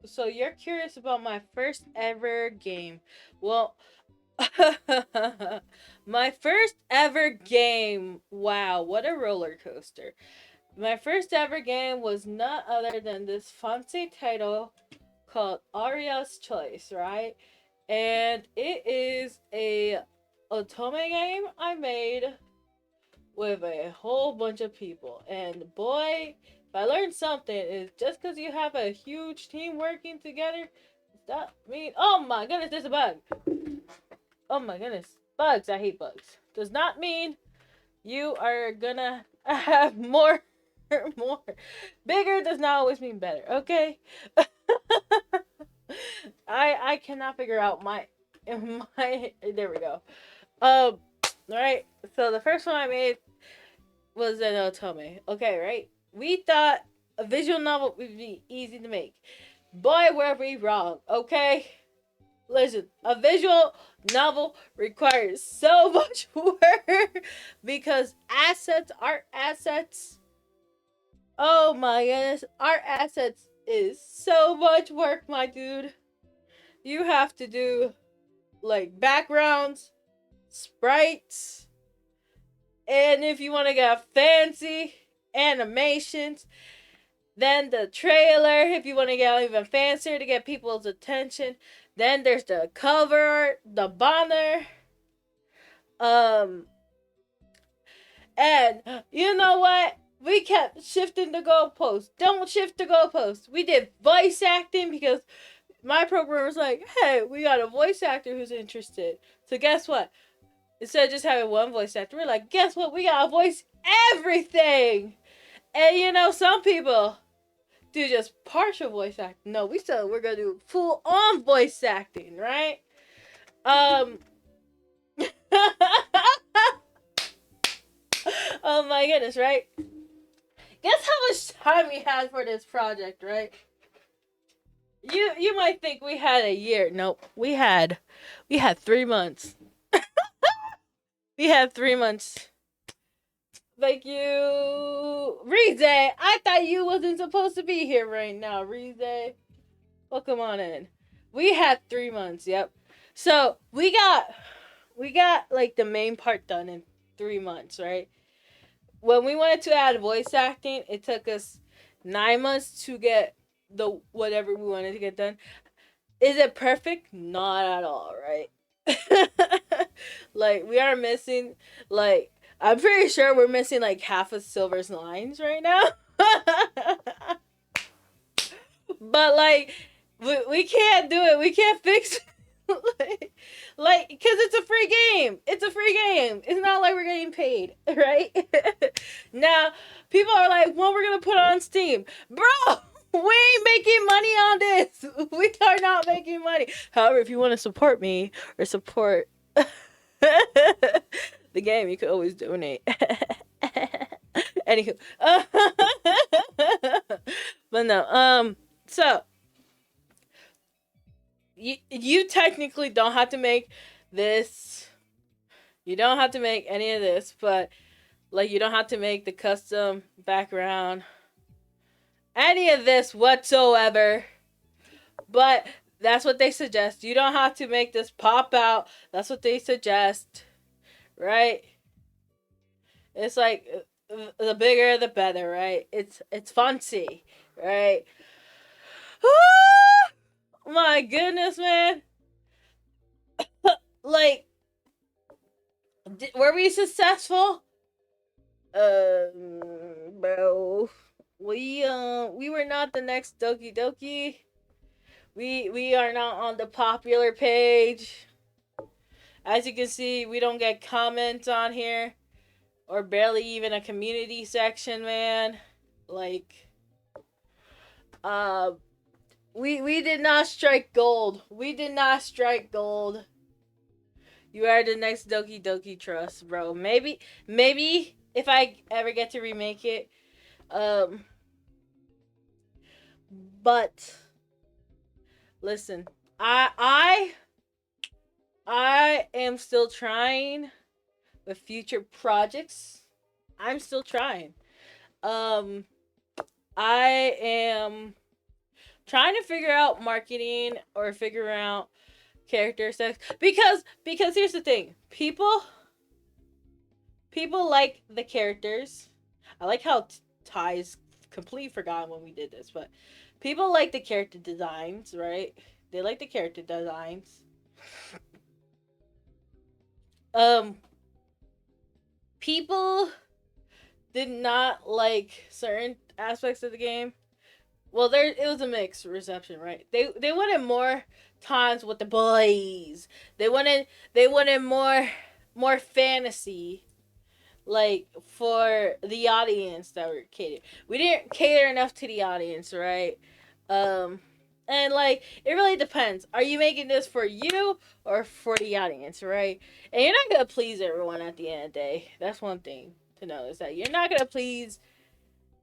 So you're curious about my first ever game. Well, my first ever game. Wow, what a roller coaster. My first ever game was none other than this fancy title called Aria's Choice, right? And it is a otome game I made with a whole bunch of people. And boy, if I learned something, is just because you have a huge team working together, does that mean, oh my goodness, there's a bug. Oh my goodness, bugs, I hate bugs. Does not mean you are gonna have more. More. Bigger does not always mean better, okay? I cannot figure out my there we go. Um right. So the first one I made was an otome. Okay, right? We thought a visual novel would be easy to make. Boy, were we wrong, okay? Listen, a visual novel requires so much work because art assets. Oh my goodness, art assets is so much work, my dude. You have to do like backgrounds, sprites, and if you want to get fancy animations, then the trailer if you want to get even fancier to get people's attention. Then there's the cover art, the banner, um, and you know what? We kept shifting the goalposts. Don't shift the goalposts. We did voice acting because my program was like, hey, we got a voice actor who's interested. So guess what? Instead of just having one voice actor, we're like, guess what? We gotta voice everything. And you know, some people do just partial voice acting. No, we're gonna do full on voice acting, right? Um Oh my goodness, right? Guess how much time we had for this project, right? You might think we had a year. Nope. We had 3 months. We had 3 months. Thank you, Rize. I thought you wasn't supposed to be here right now, Rize. Welcome on in. We had 3 months. Yep. So we got like the main part done in 3 months, right? When we wanted to add voice acting, it took us 9 months to get the whatever we wanted to get done. Is it perfect? Not at all, right? Like we are missing like I'm pretty sure we're missing like half of Silver's lines right now. But like we can't do it. We can't fix it. Like cuz it's a free game. It's a free game. It's not like we're getting paid, right? Now, people are like, "Well, we're going to put on Steam." Bro, we ain't making money on this. We are not making money. However, if you want to support me or support the game, you could always donate. Anywho, but no, so you technically don't have to make this. You don't have to make any of this, but like you don't have to make the custom background, any of this whatsoever. But that's what they suggest. You don't have to make this pop out. That's what they suggest, right? It's like the bigger the better, right? It's fancy, right? My goodness, man! Like, were we successful? Bro, we were not the next Doki Doki. We are not on the popular page. As you can see, we don't get comments on here, or barely even a community section, man. Like, uh, we did not strike gold. We did not strike gold. You are the next Doki Doki Trust, bro. Maybe if I ever get to remake it, um, but listen, I am still trying with future projects. I'm still trying. Um, I am trying to figure out marketing or figure out character sex because here's the thing, people like the characters. I like how Ty's completely forgotten when we did this, but people like the character designs, right? They like the character designs. Um, people did not like certain aspects of the game. Well, there it was a mixed reception, right? They wanted more times with the boys. They wanted more fantasy, like for the audience that were catered. We didn't cater enough to the audience, right? Um, and like it really depends. Are you making this for you or for the audience, right? And you're not gonna please everyone at the end of the day. That's one thing to know is that you're not gonna please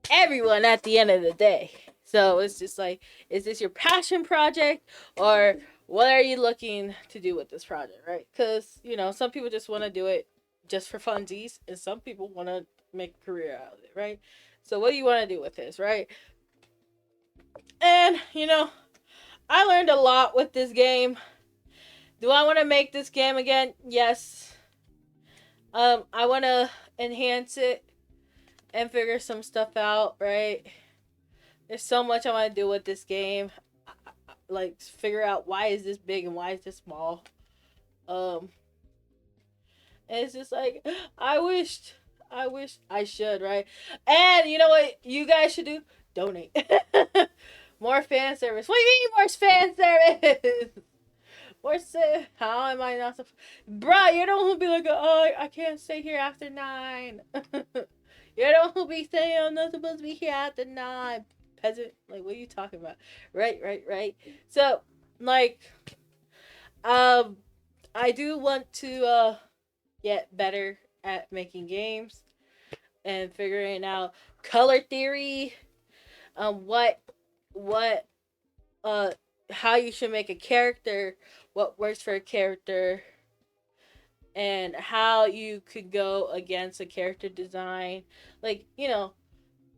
everyone at the end of the day. So it's just like, is this your passion project or what are you looking to do with this project, right? Because, some people just want to do it just for funsies and some people want to make a career out of it, right? So what do you want to do with this, right? And, I learned a lot with this game. Do I want to make this game again? Yes. I want to enhance it and figure some stuff out, right? There's so much I want to do with this game. Like, figure out why is this big and why is this small. And it's just like, I wish I should, right? And you know what you guys should do? Donate. More fan service. What do you mean more fan service? How am I not Bruh, you don't be like, oh, I can't stay here after 9. You don't be saying I'm not supposed to be here after 9. Peasant. Like, what are you talking about? Right. So, like, I do want to get better at making games and figuring out color theory, what how you should make a character, what works for a character, and how you could go against a character design. Like,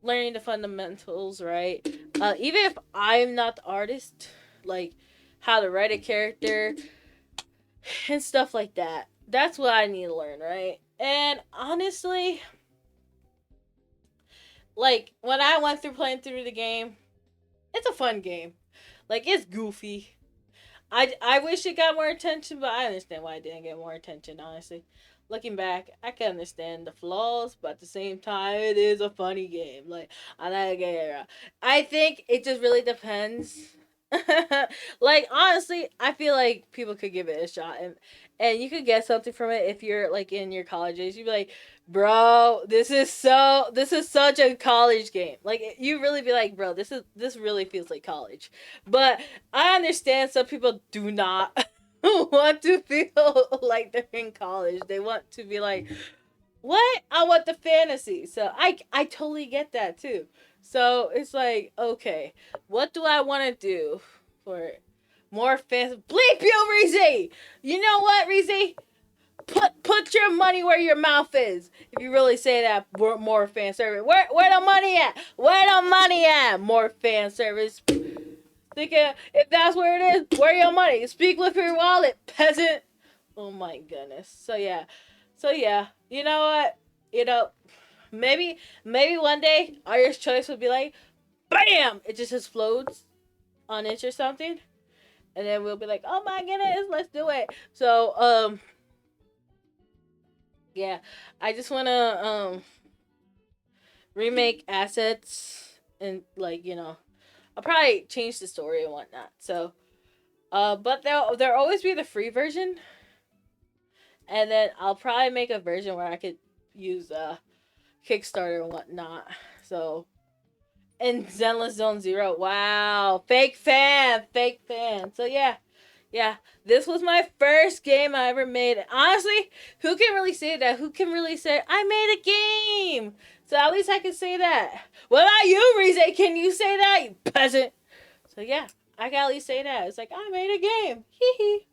learning the fundamentals, right? Even if I'm not the artist, like how to write a character and stuff like that. That's what I need to learn, right? And honestly, like when I went through playing through the game, it's a fun game. Like it's goofy. I wish it got more attention, but I understand why it didn't get more attention, honestly. Looking back, I can understand the flaws, but at the same time, it is a funny game. Like, I'm not gonna get it wrong. I think it just really depends. Like, honestly, I feel like people could give it a shot, and you could get something from it if you're like in your college days. You'd be like, bro, this is such a college game. Like, you really be like, bro, this really feels like college. But I understand some people do not want to feel like they're in college. They want to be like, what? I want the fantasy. So I totally get that too. So it's like, okay, what do I want to do for more fantasy? Bleep you, Reezy! You know what, Reezy? Put your money where your mouth is. If you really say that, more fan service. Where the money at? Where the money at? More fan service. Thinking if that's where it is, where your money? Speak with your wallet, peasant. Oh my goodness. So yeah. You know what? Maybe one day Artist Choice would be like, bam! It just explodes on it or something, and then we'll be like, oh my goodness, let's do it. So yeah, I just wanna remake assets and like I'll probably change the story and whatnot. So, but there'll always be the free version, and then I'll probably make a version where I could use Kickstarter and whatnot. So, and Zenless Zone Zero, wow, fake fan. So yeah, this was my first game I ever made. Honestly, who can really say that? Who can really say I made a game? So at least I can say that. What about you, Rize? Can you say that, you peasant? So yeah, I can at least say that. It's like, I made a game. Hee hee.